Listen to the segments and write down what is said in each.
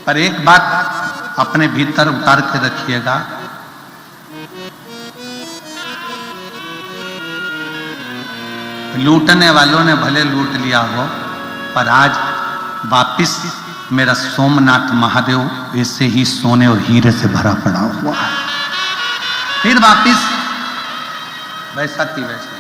पर एक बात अपने भीतर उतार के रखिएगा, लूटने वालों ने भले लूट लिया हो, पर आज वापिस मेरा सोमनाथ महादेव ऐसे ही सोने और हीरे से भरा पड़ा हुआ है। फिर वापिस वैसा थी वैसा।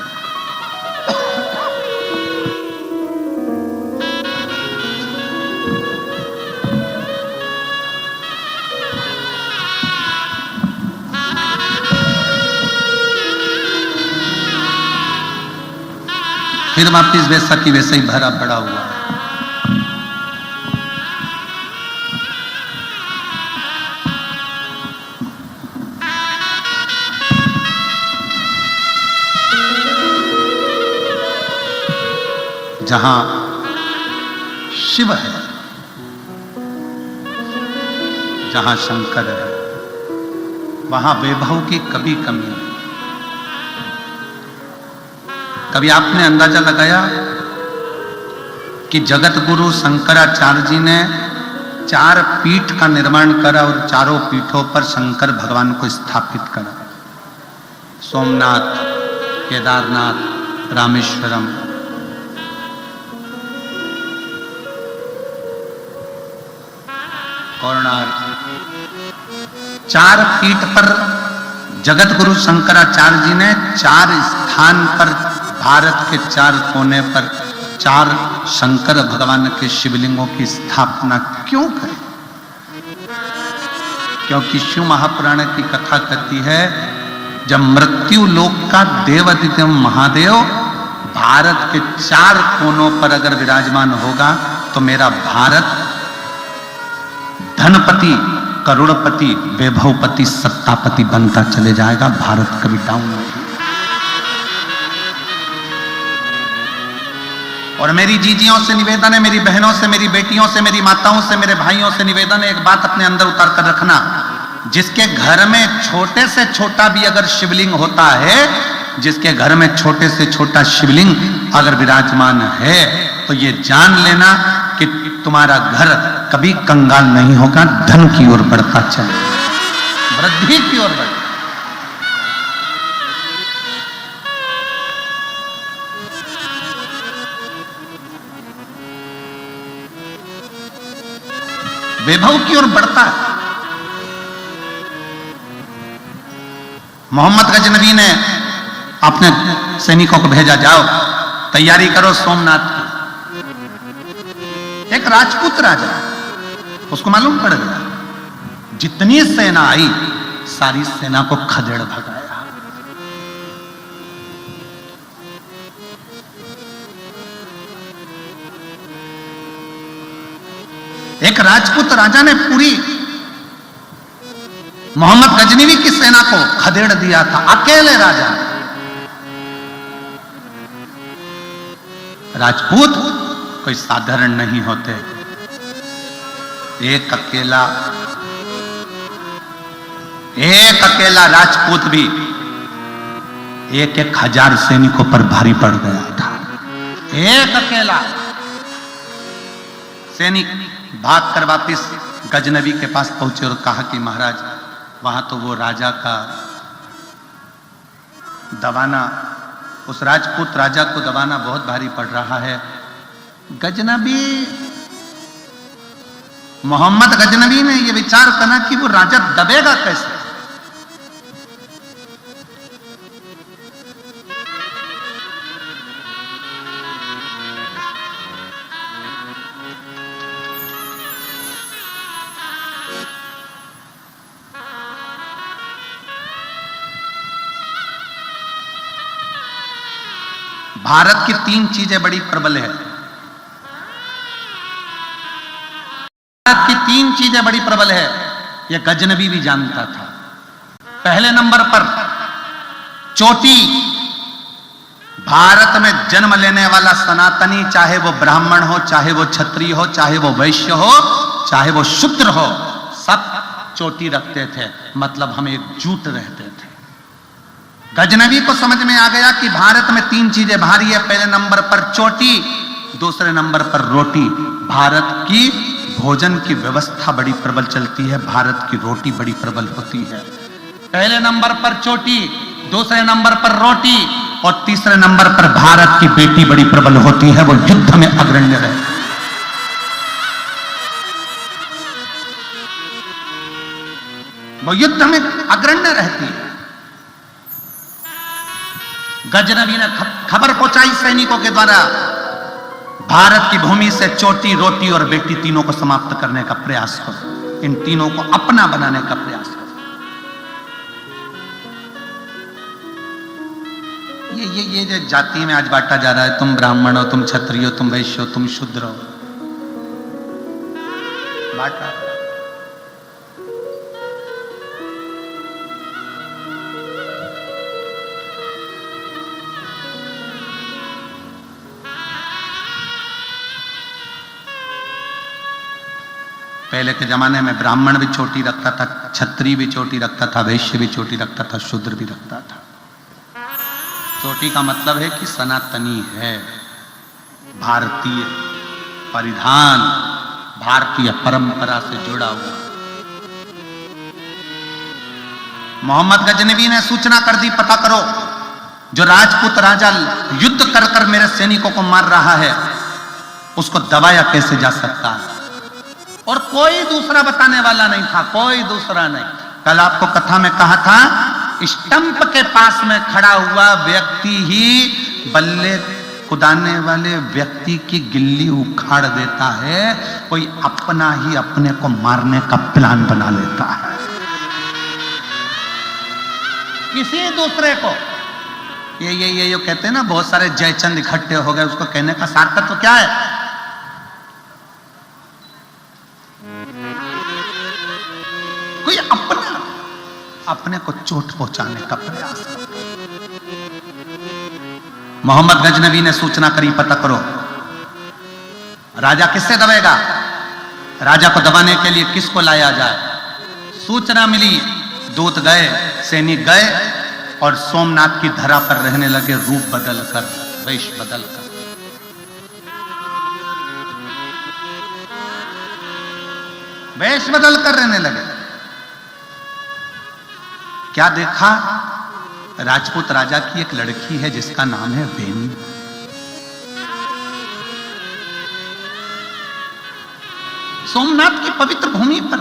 फिर वापिस वैसा की वैसा ही भरा पड़ा हुआ है। जहां शिव है, जहां शंकर है, वहां वैभव की कभी कमी नहीं। कभी आपने अंदाजा लगाया कि जगत गुरु शंकराचार्य जी ने 4 पीठ का निर्माण करा और चारों पीठों पर शंकर भगवान को स्थापित करा। सोमनाथ, केदारनाथ, रामेश्वरम। कोणार्क। 4 पीठ पर जगत गुरु शंकराचार्य जी ने 4 स्थान पर, भारत के 4 कोने पर 4 शंकर भगवान के शिवलिंगों की स्थापना क्यों करी? क्योंकि शिव महापुराण की कथा कहती है, जब मृत्यु लोक का देवादिदेव महादेव भारत के 4 कोनों पर अगर विराजमान होगा तो मेरा भारत धनपति, करोड़पति, वैभवपति, सत्तापति बनता चले जाएगा। भारत कभी डाउन नहीं। और मेरी जीजियों से निवेदन है, मेरी बहनों से, मेरी बेटियों से, मेरी माताओं से, मेरे भाइयों से निवेदन है, एक बात अपने अंदर उतार कर रखना। जिसके घर में छोटे से छोटा भी अगर शिवलिंग होता है, जिसके घर में छोटे से छोटा शिवलिंग अगर विराजमान है, तो ये जान लेना कि तुम्हारा घर कभी कंगाल नहीं होगा, धन की ओर बढ़ता चले, वृद्धि की ओर बढ़े। वैभव की ओर बढ़ता है। मोहम्मद गजनवी ने अपने सैनिकों को भेजा, जाओ तैयारी करो सोमनाथ की। एक राजपूत राजा, उसको मालूम पड़ गया, जितनी सेना आई सारी सेना को खदेड़ भगाया। एक राजपूत राजा ने पूरी मोहम्मद गजनवी की सेना को खदेड़ दिया था, अकेले राजा। राजपूत कोई साधारण नहीं होते। एक अकेला राजपूत भी 1,000 सैनिकों पर भारी पड़ गया था। एक अकेला सैनिक भागकर वापिस गजनवी के पास पहुंचे और कहा कि महाराज, वहां तो वो राजा का दबाना, उस राजपूत राजा को दबाना बहुत भारी पड़ रहा है। गजनवी, मोहम्मद गजनवी ने यह विचार करना कि वो राजा दबेगा कैसे। भारत की 3 चीजें बड़ी प्रबल है। भारत की 3 चीजें बड़ी प्रबल है, यह गजनवी भी जानता था। पहले नंबर पर चोटी। भारत में जन्म लेने वाला सनातनी, चाहे वो ब्राह्मण हो, चाहे वो क्षत्रिय हो, चाहे वो वैश्य हो, चाहे वो शूद्र हो, सब चोटी रखते थे, मतलब हम एकजुट रहते थे। गजनवी को समझ में आ गया कि भारत में 3 चीजें भारी है। पहले नंबर पर चोटी, दूसरे नंबर पर रोटी। भारत की भोजन की व्यवस्था बड़ी प्रबल चलती है, भारत की रोटी बड़ी प्रबल होती है। पहले नंबर पर चोटी, दूसरे नंबर पर रोटी और तीसरे नंबर पर भारत की बेटी बड़ी प्रबल होती है, वो युद्ध में अग्रण्य रहती है। वो युद्ध में अग्रण्य रहती है। गजनबी ने खबर पहुंचाई सैनिकों के द्वारा, भारत की भूमि से चोटी, रोटी और बेटी तीनों को समाप्त करने का प्रयास करो, इन तीनों को अपना बनाने का प्रयास करो। ये जो जाति में आज बांटा जा रहा है, तुम ब्राह्मण हो, तुम क्षत्रिय हो, तुम वैश्य हो, तुम शूद्र हो, बांटा। पहले के जमाने में ब्राह्मण भी चोटी रखता था, क्षत्रिय भी चोटी रखता था, वैश्य भी चोटी रखता था, शूद्र भी रखता था। चोटी का मतलब है कि सनातनी है, भारतीय परिधान, भारतीय परंपरा से जुड़ा हुआ। मोहम्मद गजनवी ने सूचना कर दी, पता करो जो राजपूत राजा युद्ध कर कर मेरे सैनिकों को मार रहा है, उसको दबाया कैसे जा सकता है। और कोई दूसरा बताने वाला नहीं था, कोई दूसरा नहीं। कल आपको कथा में कहा था, स्टंप के पास में खड़ा हुआ व्यक्ति ही बल्ले कुदाने वाले व्यक्ति की गिल्ली उखाड़ देता है, कोई अपना ही अपने को मारने का प्लान बना लेता है, किसी दूसरे को। ये कहते हैं ना, बहुत सारे जयचंद इकट्ठे हो गए, उसको कहने का सार्थक तो क्या है? कोई अपने को चोट पहुंचाने का प्रयास करता। मोहम्मद गजनवी ने सूचना करी, पता करो राजा किससे दबेगा, राजा को दबाने के लिए किसको लाया जाए। सूचना मिली, दूत गए, सैनिक गए और सोमनाथ की धरा पर रहने लगे, रूप बदलकर, वेश बदलकर। वेश बदलकर रहने लगे। क्या देखा? राजपूत राजा की एक लड़की है जिसका नाम है बेनी। सोमनाथ की पवित्र भूमि पर,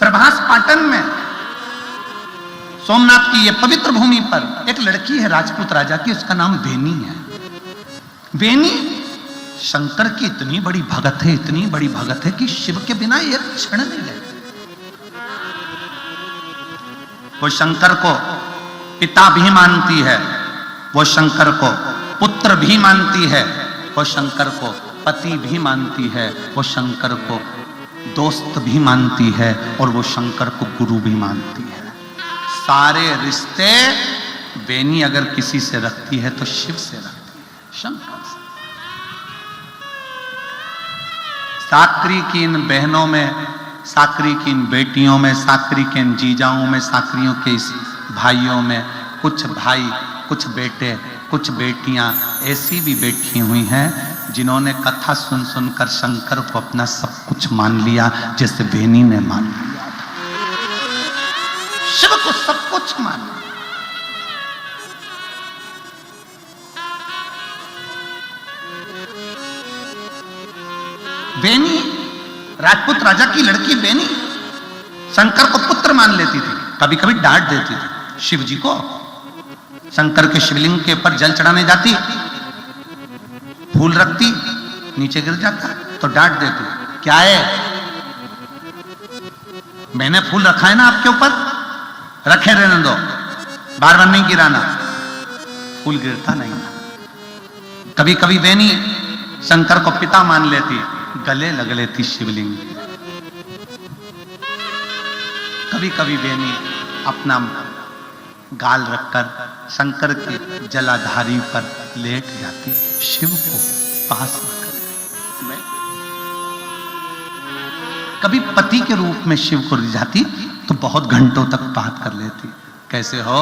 प्रभास पाटन में, सोमनाथ की यह पवित्र भूमि पर एक लड़की है राजपूत राजा की, उसका नाम बेनी है। बेनी शंकर की इतनी बड़ी भगत है, इतनी बड़ी भगत है कि शिव के बिना एक क्षण नहीं रहती। वो शंकर को पिता भी मानती है, वो शंकर को पुत्र भी मानती है, वो शंकर को पति भी मानती है, वो शंकर को दोस्त भी मानती है और वो शंकर को गुरु भी मानती है। सारे रिश्ते बेनी अगर किसी से रखती है तो शिव से रखती है, शंकर से। साकरी की इन बहनों में, साकरी की इन बेटियों में, साकरी के इन जीजाओं में, साकरियों के इस भाइयों में, कुछ भाई, कुछ बेटे, कुछ बेटियां ऐसी भी बैठी हुई हैं जिन्होंने कथा सुन सुनकर शंकर को अपना सब कुछ मान लिया, जैसे बेनी ने मान लिया था। शिव को सब कुछ मान लिया। बेनी, राजपूत राजा की लड़की बेनी शंकर को पुत्र मान लेती थी, कभी कभी डांट देती थी शिव जी को। शंकर के शिवलिंग के ऊपर जल चढ़ाने जाती, फूल रखती, नीचे गिर जाता तो डांट देती, क्या है, मैंने फूल रखा है ना आपके ऊपर, रखे रहने दो, बार बार नहीं गिराना। फूल गिरता नहीं था। कभी कभी बेनी शंकर को पिता मान लेती, गले लग लेती शिवलिंग। कभी कभी बेनी अपना गाल रखकर शंकर की जलाधारी पर लेट जाती, शिव को पास रखकर। कभी पति के रूप में शिव को रिझाती तो बहुत घंटों तक बात कर लेती, कैसे हो,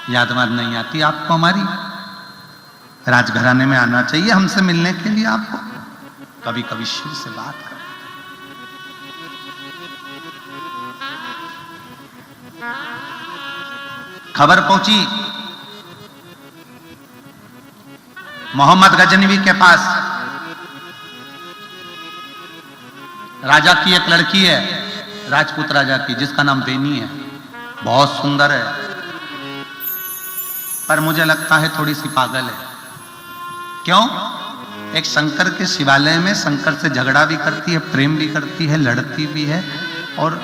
याद वाद नहीं आती आपको हमारी, राजघराने में आना चाहिए हमसे मिलने के लिए आपको। कभी कभी शिव से बात कर। खबर पहुंची मोहम्मद गजनवी के पास, राजा की एक लड़की है, राजपूत राजा की, जिसका नाम बेनी है, बहुत सुंदर है, पर मुझे लगता है थोड़ी सी पागल है। क्यों? एक शंकर के शिवालय में शंकर से झगड़ा भी करती है, प्रेम भी करती है, लड़ती भी है और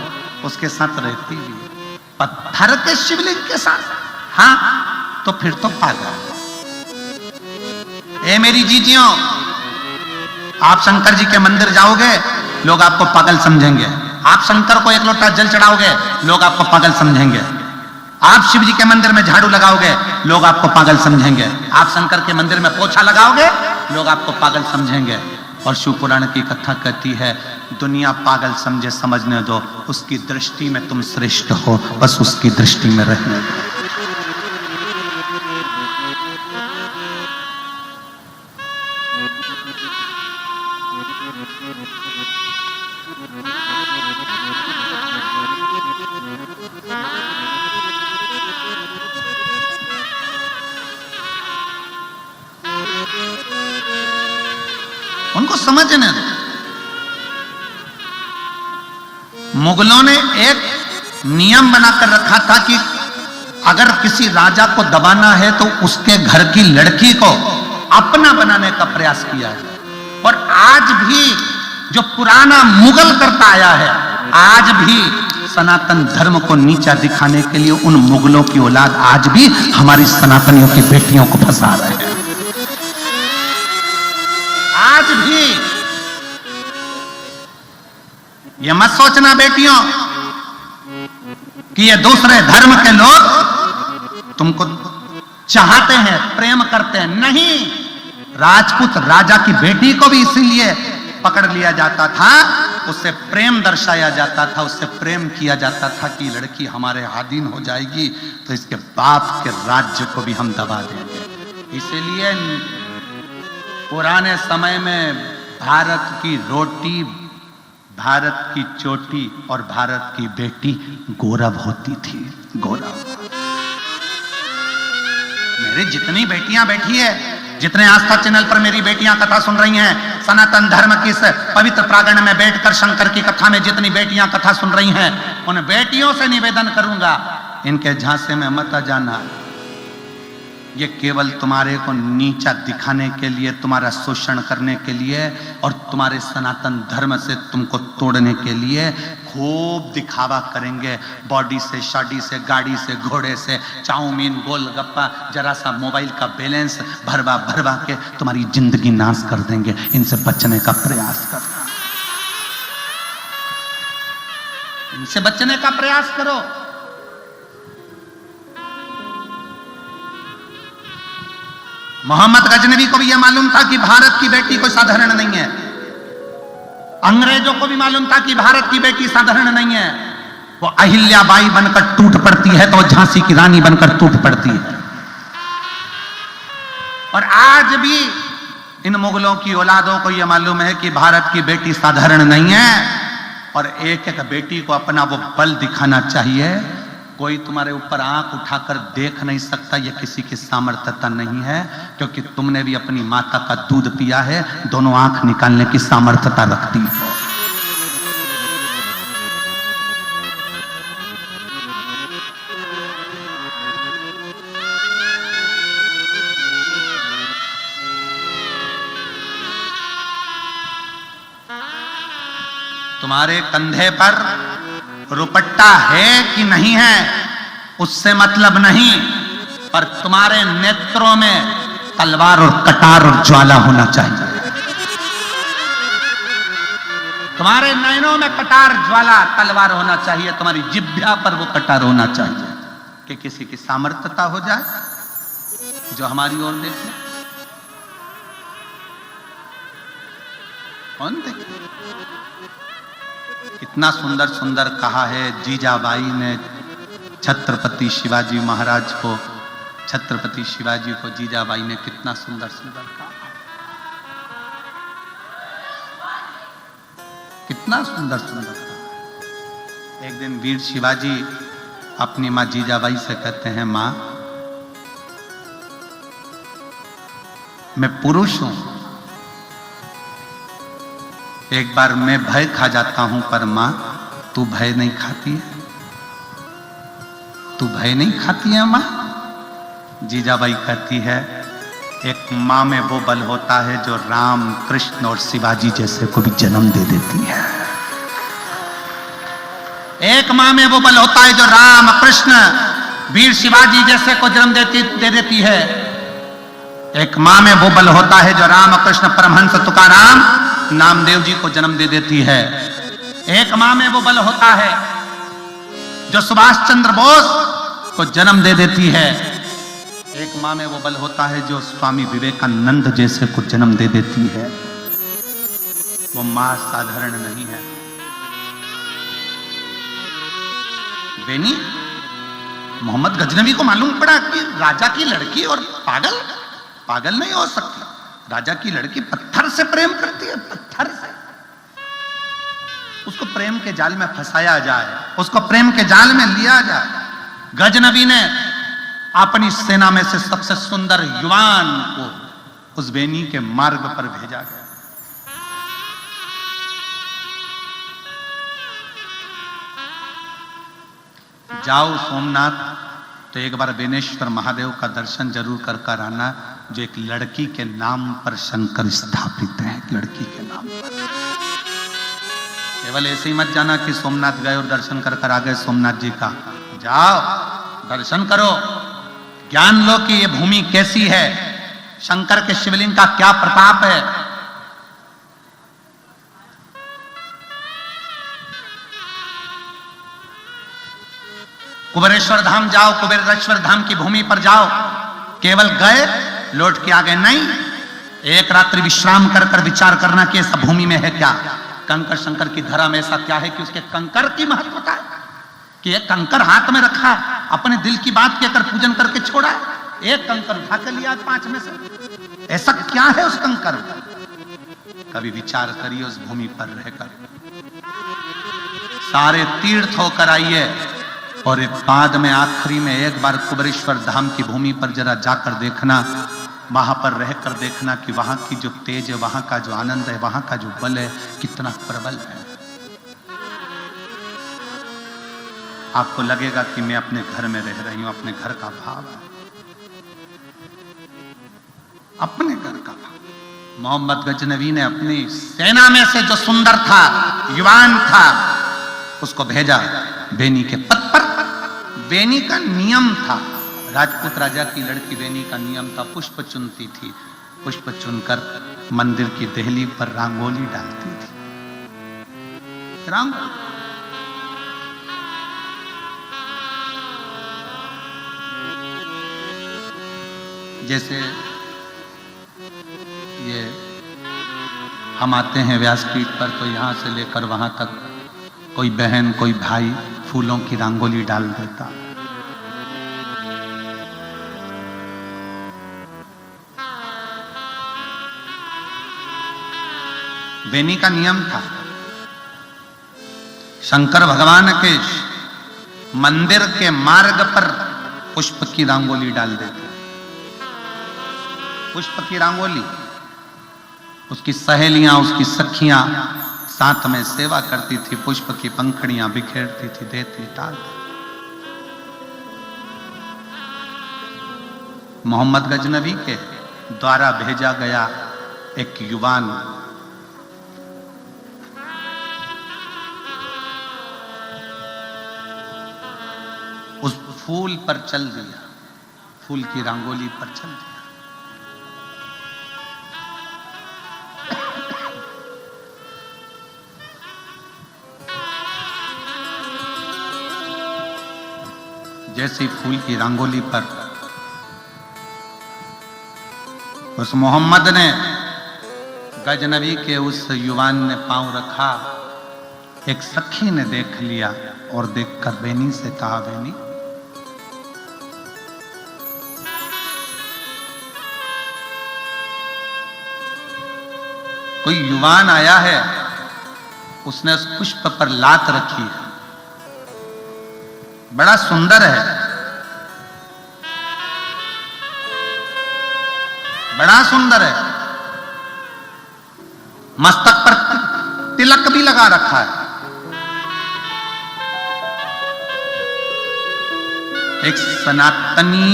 उसके साथ रहती भी है, पत्थर के शिवलिंग के साथ। हाँ, तो फिर तो पागल। ए मेरी जीजियों, आप शंकर जी के मंदिर जाओगे, लोग आपको पागल समझेंगे। आप शंकर को एक लोटा जल चढ़ाओगे, लोग आपको पागल समझेंगे। आप शिव जी के मंदिर में झाड़ू लगाओगे, लोग आपको पागल समझेंगे। आप शंकर के मंदिर में पोछा लगाओगे, लोग आपको पागल समझेंगे। और शिव पुराण की कथा कहती है, दुनिया पागल समझे, समझने दो, उसकी दृष्टि में तुम श्रेष्ठ हो, बस उसकी दृष्टि में रहने दो। उनको समझने दो। मुगलों ने एक नियम बनाकर रखा था कि अगर किसी राजा को दबाना है तो उसके घर की लड़की को अपना बनाने का प्रयास किया है। और आज भी जो पुराना मुगल करता आया है, आज भी सनातन धर्म को नीचा दिखाने के लिए उन मुगलों की औलाद आज भी हमारी सनातनियों की बेटियों को फंसा रहे हैं। आज भी ये मत सोचना बेटियों कि ये दूसरे धर्म के लोग तुमको चाहते हैं, प्रेम करते हैं। नहीं, राजपूत राजा की बेटी को भी इसीलिए पकड़ लिया जाता था, उससे प्रेम दर्शाया जाता था, उससे प्रेम किया जाता था कि लड़की हमारे अधीन हो जाएगी तो इसके बाप के राज्य को भी हम दबा देंगे। इसीलिए पुराने समय में भारत की रोटी, भारत की चोटी और भारत की बेटी गौरव होती थी। गौरव। मेरी जितनी बेटियां बैठी है, जितने आस्था चैनल पर मेरी बेटियां कथा सुन रही हैं, सनातन धर्म की इस पवित्र प्रांगण में बैठकर शंकर की कथा में जितनी बेटियां कथा सुन रही हैं, उन बेटियों से निवेदन करूंगा, इनके झांसे में मत आ जाना। ये केवल तुम्हारे को नीचा दिखाने के लिए, तुम्हारा शोषण करने के लिए और तुम्हारे सनातन धर्म से तुमको तोड़ने के लिए खूब दिखावा करेंगे। बॉडी से, शादी से, गाड़ी से, घोड़े से, चाउमीन, गोलगप्पा, जरा सा मोबाइल का बैलेंस भरवा भरवा के तुम्हारी जिंदगी नाश कर देंगे। इनसे बचने का प्रयास करना, इनसे बचने का प्रयास करो। मोहम्मद गजनवी को भी यह मालूम था कि भारत की बेटी कोई साधारण नहीं है। अंग्रेजों को भी मालूम था कि भारत की बेटी साधारण नहीं है। वो अहिल्याबाई बनकर टूट पड़ती है तो झांसी की रानी बनकर टूट पड़ती है। और आज भी इन मुगलों की औलादों को यह मालूम है कि भारत की बेटी साधारण नहीं है और एक एक बेटी को अपना वो बल दिखाना चाहिए। कोई तुम्हारे ऊपर आंख उठाकर देख नहीं सकता, यह किसी की सामर्थ्यता नहीं है, क्योंकि तुमने भी अपनी माता का दूध पिया है, दोनों आंख निकालने की सामर्थ्यता रखती हो। तुम्हारे कंधे पर रुपट्टा है कि नहीं है उससे मतलब नहीं, पर तुम्हारे नेत्रों में तलवार और कटार और ज्वाला होना चाहिए। तुम्हारे नयनों में कटार, ज्वाला, तलवार होना चाहिए। तुम्हारी जिह्वा पर वो कटार होना चाहिए कि किसी की सामर्थ्यता हो जाए जो हमारी ओर देखे। कौन देखे? इतना सुंदर सुंदर कहा है जीजाबाई ने छत्रपति शिवाजी महाराज को छत्रपति शिवाजी को जीजाबाई ने कितना सुंदर सुंदर कहा, कितना सुंदर सुंदर कहा। एक दिन वीर शिवाजी अपनी मां जीजाबाई से कहते हैं, मां मैं पुरुष हूं, एक बार मैं भय खा जाता हूं, पर मां तू भय नहीं खाती है, तू भय नहीं खाती है मां? जीजाबाई कहती है, एक मां में वो बल होता है जो राम, कृष्ण और शिवाजी जैसे को भी जन्म दे देती है। एक मां में वो बल होता है जो राम, कृष्ण, वीर शिवाजी जैसे को जन्म दे देती है। एक मां में वो बल होता है जो राम, कृष्ण, परमहंस तुकाराम, नामदेव जी को जन्म दे देती है। एक मां में वो बल होता है जो सुभाष चंद्र बोस को जन्म दे देती है। एक मां में वो बल होता है जो स्वामी विवेकानंद जैसे को जन्म दे देती है। वो मां साधारण नहीं है। बेनी, मोहम्मद गजनवी को मालूम पड़ा कि राजा की लड़की और पागल नहीं हो सकती। राजा की लड़की पत्थर से प्रेम करती है, पत्थर से। उसको प्रेम के जाल में फंसाया जाए, उसको प्रेम के जाल में लिया जाए। गजनवी ने अपनी सेना में से सबसे सुंदर युवान को उस बेनी के मार्ग पर भेजा गया। जाओ सोमनाथ तो एक बार बेनेश्वर महादेव का दर्शन जरूर कर कर आना, जो एक लड़की के नाम पर शंकर स्थापित है। एक लड़की के नाम पर। केवल ऐसे ही मत जाना कि सोमनाथ गए और दर्शन कर कर आ गए सोमनाथ जी का। जाओ, दर्शन करो, ज्ञान लो कि ये भूमि कैसी है, शंकर के शिवलिंग का क्या प्रताप है। कुबेरेश्वर धाम जाओ, कुबेरेश्वर धाम की भूमि पर जाओ। केवल गए लौट के आ गए नहीं, एक रात्रि विश्राम कर कर विचार करना कि इस भूमि में है क्या। कंकर शंकर की धरा में ऐसा क्या है कि उसके कंकर की महत्वता है कि एक कंकर हाथ में रखा है, अपने दिल की बात कहकर पूजन करके छोड़ा है। एक कंकर उठा कर लिया 5 में से। ऐसा क्या है उस कंकर में? कभी विचार करिए उस भूमि पर रहकर। सारे तीर्थ होकर आइए और बाद में आखिरी में एक बार कुबेरेश्वर धाम की भूमि पर जरा जाकर देखना, वहां पर रहकर देखना कि वहां की जो तेज है, वहां का जो आनंद है, वहां का जो बल है, कितना प्रबल है। आपको लगेगा कि मैं अपने घर में रह रही हूं। अपने घर का भाव है, अपने घर का भाव। मोहम्मद गजनवी ने अपनी सेना में से जो सुंदर था, युवान था, उसको भेजा बेनी के पद पर। बेनी का नियम था, राजपूत राजा की लड़की बेनी का नियम था, पुष्प चुनती थी। पुष्प चुनकर मंदिर की देहली पर रंगोली डालती थी। रंगोली जैसे ये हम आते हैं व्यासपीठ पर, तो यहां से लेकर वहां तक कोई बहन, कोई भाई फूलों की रंगोली डाल देता। बेनी का नियम था, शंकर भगवान के मंदिर के मार्ग पर पुष्प की रंगोली डाल देते। पुष्प की रंगोली, उसकी सहेलियां, उसकी सखियां साथ में सेवा करती थी, पुष्प की पंखड़ियां बिखेरती थी, देती डालती। मोहम्मद गजनवी के द्वारा भेजा गया एक युवान उस फूल पर चल दिया, फूल की रंगोली पर चल दिया। जैसी फूल की रंगोली पर उस मोहम्मद ने, गजनवी के उस युवान ने पांव रखा, एक सखी ने देख लिया और देखकर बेनी से कहा, बेनी कोई युवान आया है, उसने उस पुष्प पर लात रखी है, बड़ा सुंदर है, बड़ा सुंदर है, मस्तक पर तिलक भी लगा रखा है। एक सनातनी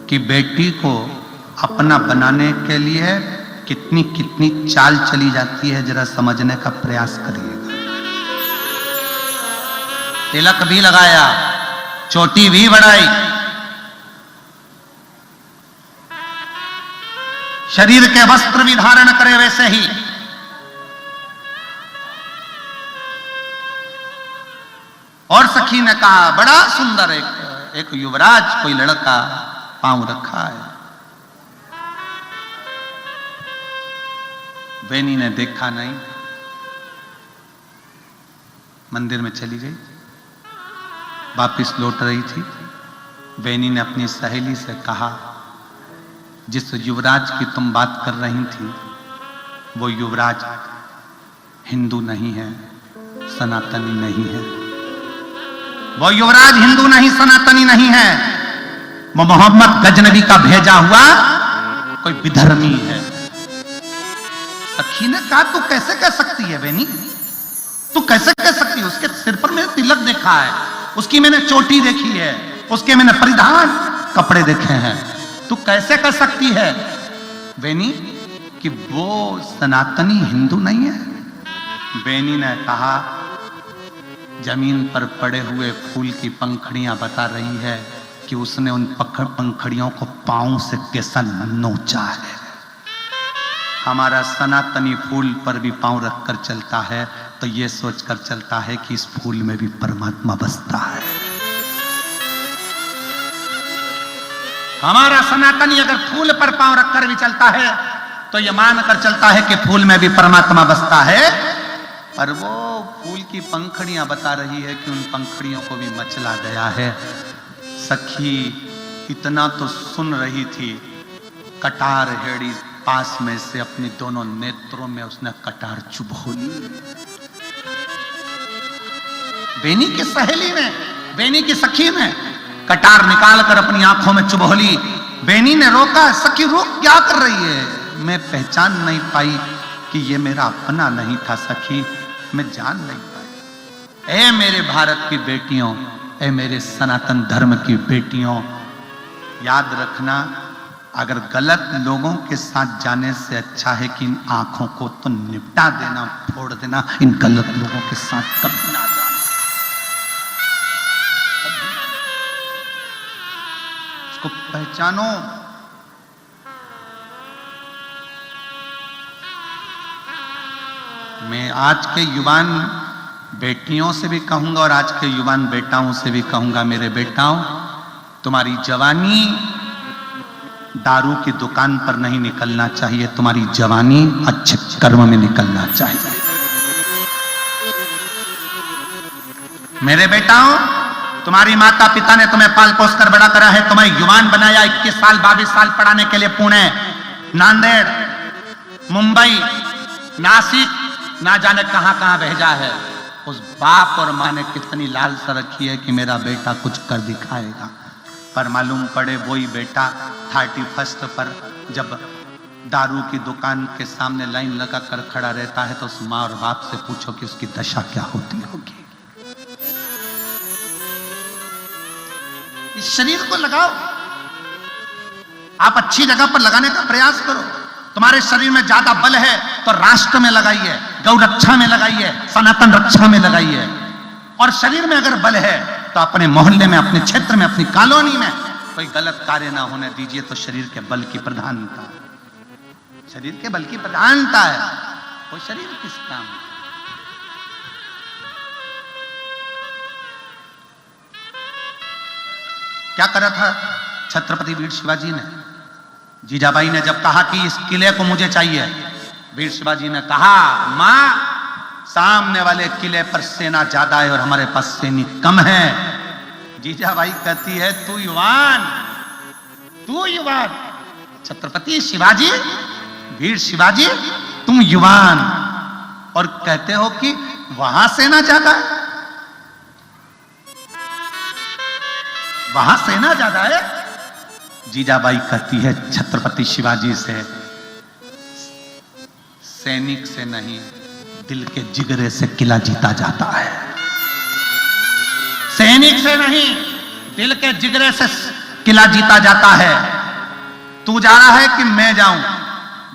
की बेटी को अपना बनाने के लिए कितनी कितनी चाल चली जाती है, जरा समझने का प्रयास करिएगा। तिलक भी लगाया, चोटी भी बढ़ाई, शरीर के वस्त्र भी धारण करे वैसे ही। और सखी ने कहा बड़ा सुंदर एक युवराज कोई लड़का पांव रखा है। बेनी ने देखा नहीं, मंदिर में चली गई, वापिस लौट रही थी। बेनी ने अपनी सहेली से कहा, जिस युवराज की तुम बात कर रही थी वो युवराज हिंदू नहीं है, सनातनी नहीं है। वो युवराज हिंदू नहीं, सनातनी नहीं है, वो मोहम्मद गजनबी का भेजा हुआ कोई विधर्मी है। सखी ने कहा तू कैसे कह सकती है बेनी, तू कैसे कह सकती है? उसके सिर पर मैंने तिलक देखा है, उसकी मैंने चोटी देखी है, उसके मैंने परिधान कपड़े देखे हैं, तू कैसे कह सकती है बेनी कि वो सनातनी हिंदू नहीं है? बेनी ने कहा जमीन पर पड़े हुए फूल की पंखड़ियां बता रही है कि उसने उन पंखड़ियों को पांव से कैसा नोचा है। हमारा सनातनी फूल पर भी पांव रखकर चलता है तो ये सोचकर चलता है कि इस फूल में भी परमात्मा बसता है। हमारा सनातनी अगर फूल पर पांव रखकर भी चलता है तो ये मानकर चलता है कि फूल में भी परमात्मा बसता है, और वो फूल की पंखड़ियां बता रही है कि उन पंखड़ियों को भी मचला गया है। सखी इतना तो सुन रही थी, कटार हेड़ी पास में से अपनी दोनों नेत्रों में उसने कटार चुभोली। बेनी की सहेली ने, बेनी की सखी ने कटार निकालकर अपनी आंखों में चुभोली। बेनी ने रोका, सखी रोक क्या कर रही है? मैं पहचान नहीं पाई कि ये मेरा अपना नहीं था सखी, मैं जान नहीं पाई। ए मेरे भारत की बेटियों, ए मेरे सनातन धर्म की बेटियों, याद रखना अगर गलत लोगों के साथ जाने से अच्छा है कि इन आंखों को तो निपटा देना, फोड़ देना। इन गलत लोगों के साथ कभी ना जाना। इसको पहचानो। मैं आज के युवान बेटियों से भी कहूंगा और आज के युवान बेटाओं से भी कहूंगा, मेरे बेटाओं, तुम्हारी जवानी दारू की दुकान पर नहीं निकलना चाहिए, तुम्हारी जवानी अच्छे कर्म में निकलना चाहिए। मेरे बेटाओं, तुम्हारी माता पिता ने तुम्हें पाल पोस कर बड़ा करा है, तुम्हें युवान बनाया, 21 साल 22 साल पढ़ाने के लिए पुणे, नांदेड़, मुंबई, नासिक, ना जाने कहां कहां भेजा है। उस बाप और माँ ने कितनी लालसा रखी है कि मेरा बेटा कुछ कर दिखाएगा, पर मालूम पड़े वही बेटा 31 पर जब दारू की दुकान के सामने लाइन लगा कर खड़ा रहता है तो उस माँ और बाप से पूछो कि उसकी दशा क्या होती होगी। इस शरीर को लगाओ, आप अच्छी जगह पर लगाने का प्रयास करो। तुम्हारे शरीर में ज्यादा बल है तो राष्ट्र में लगाइए, गौ रक्षा में लगाइए, सनातन रक्षा में लगाइए। और शरीर में अगर बल है तो अपने मोहल्ले में, अपने क्षेत्र में, अपनी कॉलोनी में कोई गलत कार्य ना होने दीजिए। तो शरीर के बल की प्रधानता, शरीर के बल की प्रधानता है। वो शरीर किस काम? क्या करा था छत्रपति वीर शिवाजी ने? जीजाबाई ने जब कहा कि इस किले को मुझे चाहिए, वीर शिवाजी ने कहा, मां, सामने वाले किले पर सेना ज्यादा है और हमारे पास सैनिक कम है। जीजाबाई कहती है, तू युवान, तू युवान, छत्रपति शिवाजी वीर शिवाजी तुम युवान, और कहते हो कि वहां सेना ज्यादा है, वहां सेना ज्यादा है। जीजाबाई कहती है छत्रपति शिवाजी से, सैनिक से नहीं दिल के जिगरे से किला जीता जाता है। सैनिक से नहीं दिल के जिगरे से किला जीता जाता है। तू जा रहा है कि मैं जाऊं?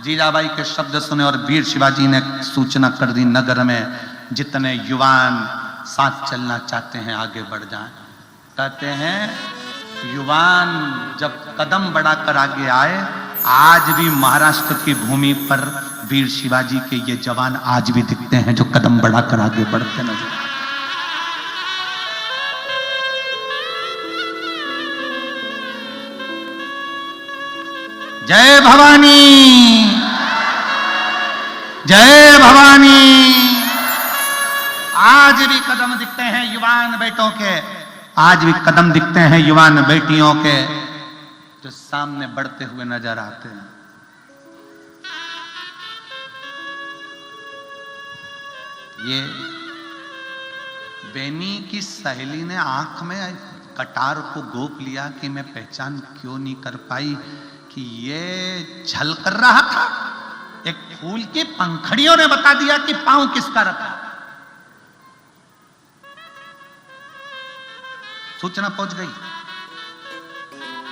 जीजाबाई के शब्द सुने और वीर शिवाजी ने सूचना कर दी, नगर में जितने युवान साथ चलना चाहते हैं आगे बढ़ जाएं। कहते हैं युवान जब कदम बढ़ाकर आगे आए, आज भी महाराष्ट्र की भूमि पर वीर शिवाजी के ये जवान आज भी दिखते हैं जो कदम बढ़ाकर आगे बढ़ते नजर। जय भवानी, जय भवानी। आज भी कदम दिखते हैं युवान बेटों के, आज भी कदम दिखते हैं युवान बेटियों के जो सामने बढ़ते हुए नजर आते हैं। ये बेनी की सहेली ने आंख में कटार को गोप लिया कि मैं पहचान क्यों नहीं कर पाई कि ये छल कर रहा था। एक फूल की पंखड़ियों ने बता दिया कि पांव किसका रखा। सूचना पहुंच गई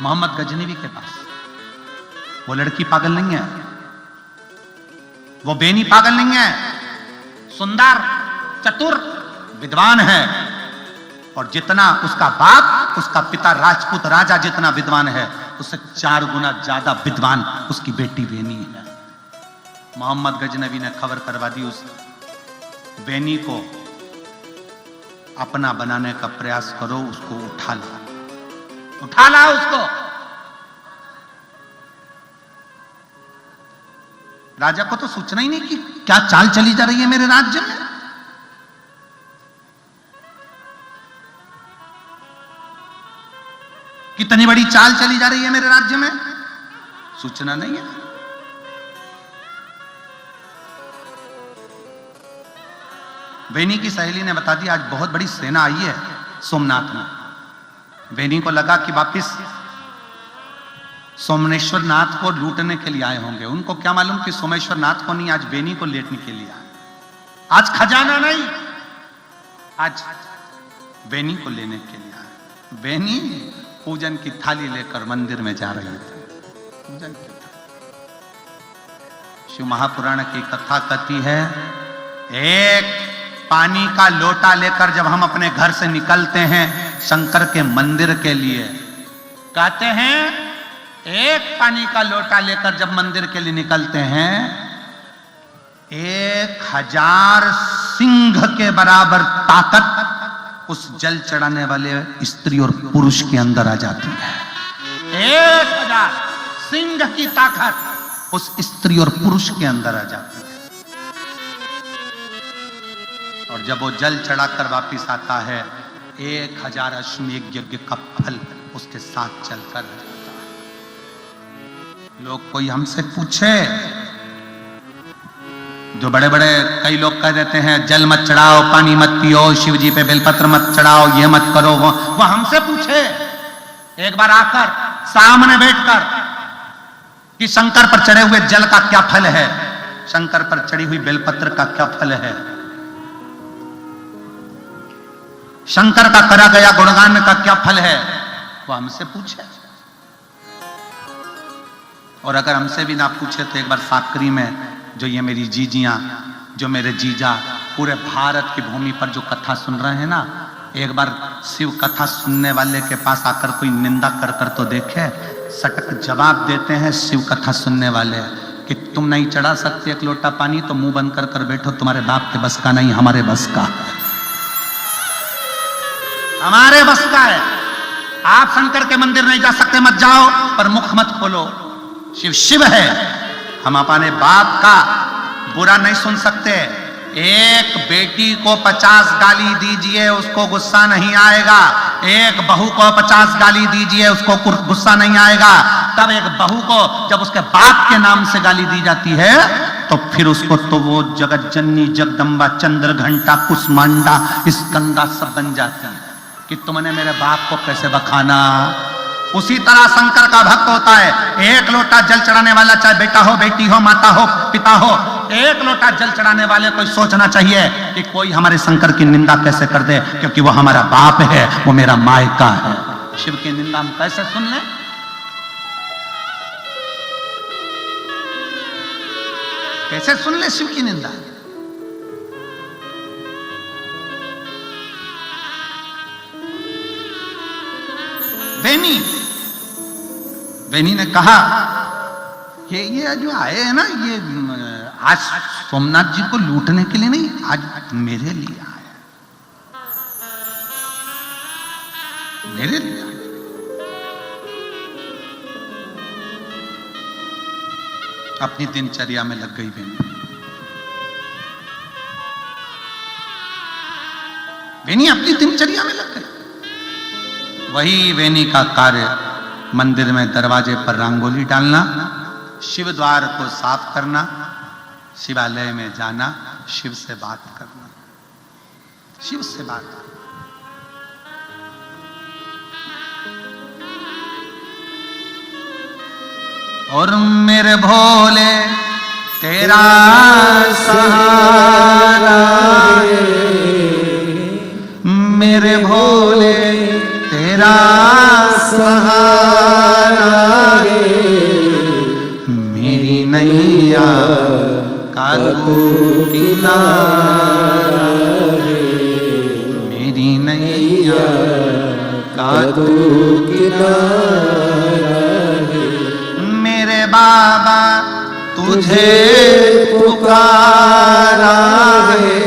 मोहम्मद गजनवी के पास। वो लड़की पागल नहीं है, वो बेनी पागल नहीं है, सुंदर चतुर विद्वान है। और जितना उसका बाप, उसका पिता राजपूत राजा जितना विद्वान है, उससे 4 गुना ज्यादा विद्वान उसकी बेटी बेनी है। मोहम्मद गजनवी ने खबर करवा दी उस बेनी को, अपना बनाने का प्रयास करो, उसको उठा ला, उठा ला उसको। राजा को तो सूचना ही नहीं कि क्या चाल चली जा रही है मेरे राज्य में। कितनी बड़ी चाल चली जा रही है मेरे राज्य में, सूचना नहीं है। बेनी की सहेली ने बता दिया आज बहुत बड़ी सेना आई है सोमनाथ में। बेनी को लगा कि वापिस सोमेश्वर नाथ को लूटने के लिए आए होंगे। उनको क्या मालूम कि सोमेश्वर नाथ को नहीं, आज बेनी को लेटने के लिए आए। आज खजाना नहीं, आज बेनी को लेने के लिए आए। बेनी पूजन की थाली लेकर मंदिर में जा रहे थे। पूजन की शिव महापुराण की कथा कहती है, एक पानी का लोटा लेकर जब हम अपने घर से निकलते हैं शंकर के मंदिर के लिए, कहते हैं एक पानी का लोटा लेकर जब मंदिर के लिए निकलते हैं, 1000 सिंह के बराबर ताकत उस जल चढ़ाने वाले स्त्री और पुरुष के अंदर आ जाती है। 1000 सिंह की ताकत उस स्त्री और पुरुष के अंदर आ जाती है। और जब वो जल चढ़ाकर वापिस आता है, 1000 अश्वमेध यज्ञ का फल उसके साथ चलकर जाता है। लोग कोई हमसे पूछे, जो बड़े बड़े कई लोग कह देते हैं जल मत चढ़ाओ, पानी मत पियो, शिव जी पे बेलपत्र मत चढ़ाओ, ये मत करो, वो हमसे पूछे एक बार आकर सामने बैठकर कि शंकर पर चढ़े हुए जल का क्या फल है, शंकर पर चढ़ी हुई बेलपत्र का क्या फल है, शंकर का करा गया गुणगान का क्या फल है, वो हमसे पूछे। और अगर हमसे भी ना पूछे तो एक बार साकरी में जो ये मेरी जीजियां, जो मेरे जीजा पूरे भारत की भूमि पर जो कथा सुन रहे हैं ना, एक बार शिव कथा सुनने वाले के पास आकर कोई निंदा कर कर तो देखे। सटक जवाब देते हैं शिव कथा सुनने वाले कि तुम नहीं चढ़ा सकते एक लोटा पानी तो मुंह बंद कर कर बैठो, तुम्हारे बाप के बस का नहीं, हमारे बस का, हमारे बस का है। आप शंकर के मंदिर नहीं जा सकते, मत जाओ, पर मुख मत खोलो। शिव शिव है, हम अपने बाप का बुरा नहीं सुन सकते। एक बेटी को 50 गाली दीजिए उसको गुस्सा नहीं आएगा, एक बहू को 50 गाली दीजिए उसको गुस्सा नहीं आएगा। तब एक बहू को जब उसके बाप के नाम से गाली दी जाती है तो फिर उसको तो वो जगत जननी जगदम्बा चंद्र घंटा कुसमांडा स्कंदा सब बन जाती है कि तुमने मेरे बाप को कैसे बखाना। उसी तरह शंकर का भक्त होता है, एक लोटा जल चढ़ाने वाला चाहे बेटा हो, बेटी हो, माता हो, पिता हो, एक लोटा जल चढ़ाने वाले को सोचना चाहिए कि कोई हमारे शंकर की निंदा कैसे कर दे, क्योंकि वो हमारा बाप है, वो मेरा मायका है। शिव की निंदा हम कैसे सुन लें? कैसे सुन ले शिव की निंदा? बेनी ने कहा ये जो आए हैं ना, ये आज सोमनाथ जी को लूटने के लिए नहीं, आज मेरे लिए आए, मेरे लिए आए। अपनी दिनचर्या में लग गई बेनी अपनी दिनचर्या में लग गई। वही बेनी का कार्य मंदिर में दरवाजे पर रंगोली डालना, शिव द्वार को साफ करना, शिवालय में जाना, शिव से बात करना, शिव से बात करना। और मेरे भोले तेरा सहारा है, मेरे भोले तेरा सहारा है, मेरी नैया का तू किनारा है, मेरी नैया का तू किनारा है। मेरे बाबा तुझे पुकारा है,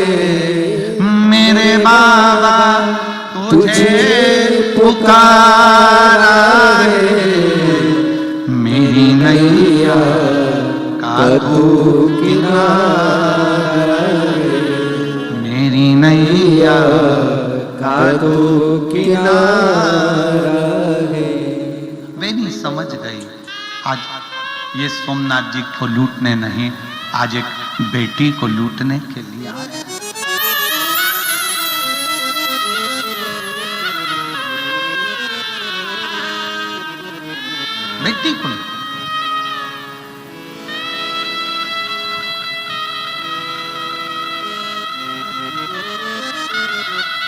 मेरे बाबा तुझे पुकारा है, मेरी नैया का तू किनारा है, मेरी नैया का तू किनारा है। वे नहीं समझ गई, आज ये सोमनाथ जी को लूटने नहीं, आज एक बेटी को लूटने के लिए आए। बेटी को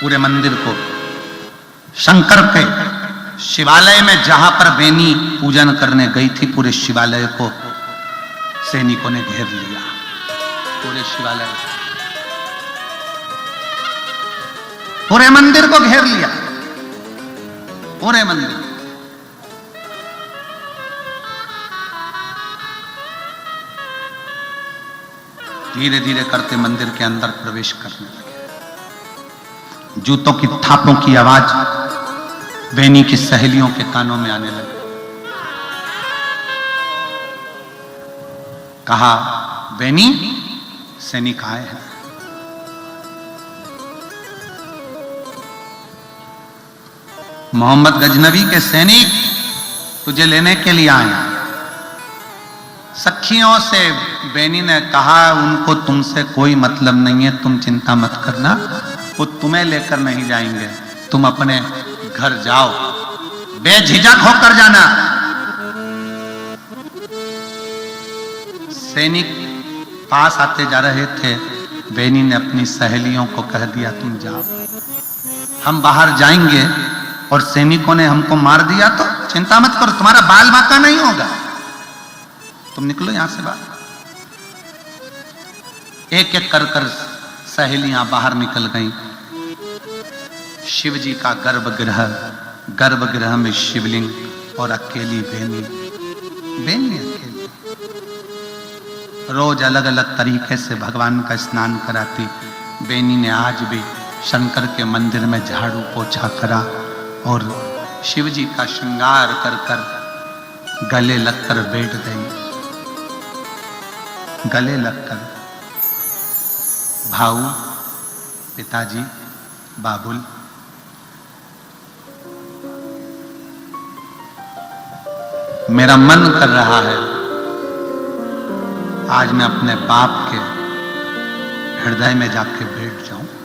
पूरे मंदिर को, शंकर के शिवालय में जहां पर बेनी पूजन करने गई थी, पूरे शिवालय को सैनिकों ने घेर लिया। पूरे शिवालय, पूरे मंदिर को घेर लिया, पूरे मंदिर। धीरे धीरे करते मंदिर के अंदर प्रवेश करने लगे। जूतों की थापों की आवाज बेनी की सहेलियों के कानों में आने लगी। कहा, बेनी सैनिक आए हैं। मोहम्मद गजनवी के सैनिक तुझे लेने के लिए आए हैं। सखियों से बेनी ने कहा, उनको तुमसे कोई मतलब नहीं है, तुम चिंता मत करना, वो तुम्हें लेकर नहीं जाएंगे, तुम अपने घर जाओ, बेझिझक होकर जाना। सैनिक पास आते जा रहे थे, बेनी ने अपनी सहेलियों को कह दिया, तुम जाओ, हम बाहर जाएंगे और सैनिकों ने हमको मार दिया तो चिंता मत करो, तुम्हारा बाल बांका नहीं होगा, तुम निकलो यहां से बाहर। एक एक कर कर सहेलियां बाहर निकल गईं। शिव जी का गर्भगृह, गर्भगृह में शिवलिंग और अकेली बेनी, बेनी अकेली। रोज अलग अलग तरीके से भगवान का स्नान कराती। बेनी ने आज भी शंकर के मंदिर में झाड़ू पोछा करा और शिव जी का श्रृंगार कर कर गले लगकर बैठ गई, गले लगकर। भाऊ, पिताजी, बाबुल, मेरा मन कर रहा है आज मैं अपने बाप के हृदय में जाके बैठ जाऊं।